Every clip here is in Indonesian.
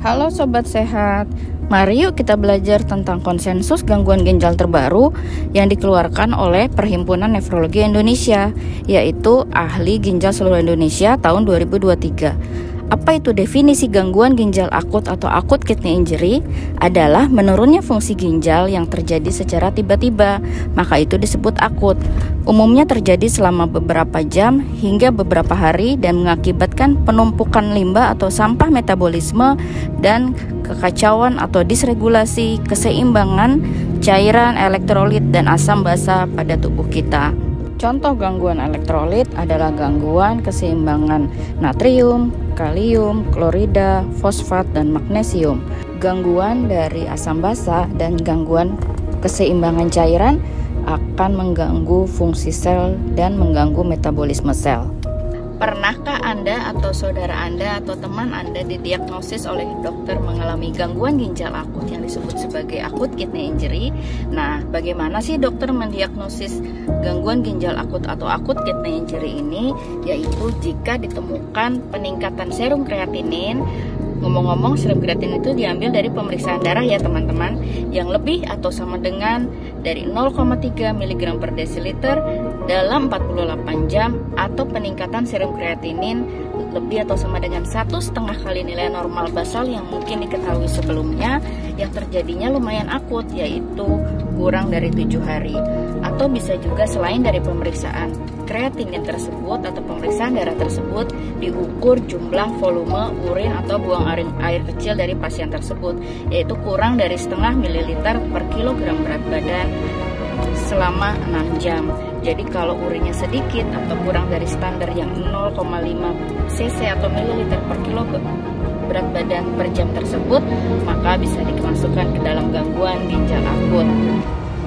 Halo Sobat Sehat, mari yuk kita belajar tentang konsensus gangguan ginjal terbaru yang dikeluarkan oleh Perhimpunan Nefrologi Indonesia, yaitu Ahli Ginjal Seluruh Indonesia tahun 2023. Apa itu definisi gangguan ginjal akut atau acute kidney injury? Adalah menurunnya fungsi ginjal yang terjadi secara tiba-tiba, maka itu disebut akut. Umumnya terjadi selama beberapa jam hingga beberapa hari dan mengakibatkan penumpukan limbah atau sampah metabolisme dan kekacauan atau disregulasi keseimbangan cairan, elektrolit, dan asam basa pada tubuh kita. Contoh gangguan elektrolit adalah gangguan keseimbangan natrium, kalium, klorida, fosfat, dan magnesium. Gangguan dari asam basa dan gangguan keseimbangan cairan akan mengganggu fungsi sel dan mengganggu metabolisme sel. Pernahkah Anda atau saudara Anda atau teman Anda didiagnosis oleh dokter mengalami gangguan ginjal akut yang disebut sebagai acute kidney injury? Nah, bagaimana sih dokter mendiagnosis gangguan ginjal akut atau acute kidney injury ini? Yaitu jika ditemukan peningkatan serum kreatinin. Ngomong-ngomong, serum kreatinin itu diambil dari pemeriksaan darah ya teman-teman, yang lebih atau sama dengan dari 0,3 mg per desiliter dalam 48 jam, atau peningkatan serum kreatinin lebih atau sama dengan 1,5 kali nilai normal basal yang mungkin diketahui sebelumnya, yang terjadinya lumayan akut, yaitu kurang dari 7 hari. Atau bisa juga selain dari pemeriksaan kreatinin tersebut atau pemeriksaan darah tersebut, diukur jumlah volume urin atau buang air kecil dari pasien tersebut, yaitu kurang dari 0,5 mililiter per kilogram berat badan selama 6 jam. Jadi kalau urinnya sedikit atau kurang dari standar yang 0,5 cc atau mililiter per kilogram berat badan per jam tersebut, maka bisa dimasukkan ke dalam gangguan ginjal akut.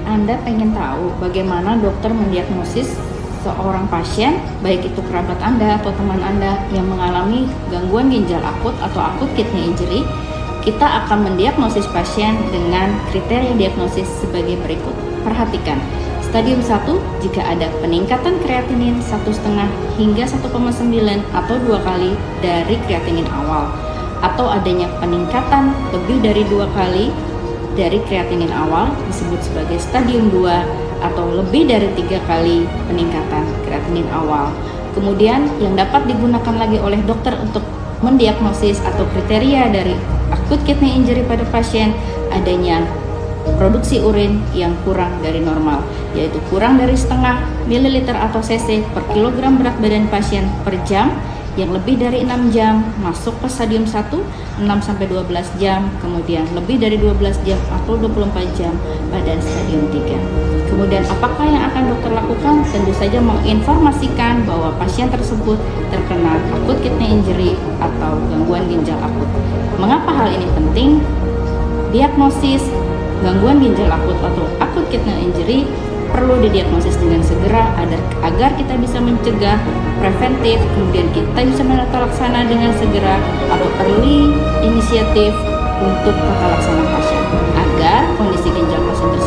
Anda pengen tahu bagaimana dokter mendiagnosis seorang pasien, baik itu kerabat Anda atau teman Anda yang mengalami gangguan ginjal akut atau acute kidney injury? Kita akan mendiagnosis pasien dengan kriteria diagnosis sebagai berikut. Perhatikan, stadium 1 jika ada peningkatan kreatinin 1,5 hingga 1,9 atau 2 kali dari kreatinin awal, atau adanya peningkatan lebih dari 2 kali dari kreatinin awal disebut sebagai stadium 2, atau lebih dari 3 kali peningkatan kreatinin awal. Kemudian yang dapat digunakan lagi oleh dokter untuk mendiagnosis atau kriteria dari acute kidney injury pada pasien, adanya produksi urin yang kurang dari normal, yaitu kurang dari 0,5 mililiter atau cc per kilogram berat badan pasien per jam, yang lebih dari 6 jam masuk ke stadium 1, 6-12 jam, kemudian lebih dari 12 jam atau 24 jam pada stadium 3. Kemudian apakah yang akan dokter lakukan? Tentu saja menginformasikan bahwa pasien tersebut terkena acute kidney injury atau gangguan ginjal akut. Mengapa hal ini penting? Diagnosis gangguan ginjal akut atau acute kidney injury perlu didiagnosis dengan segera agar kita bisa mencegah preventif, kemudian kita bisa menata laksana dengan segera atau early inisiatif untuk tata laksana pasien agar kondisi ginjal pasien tersebut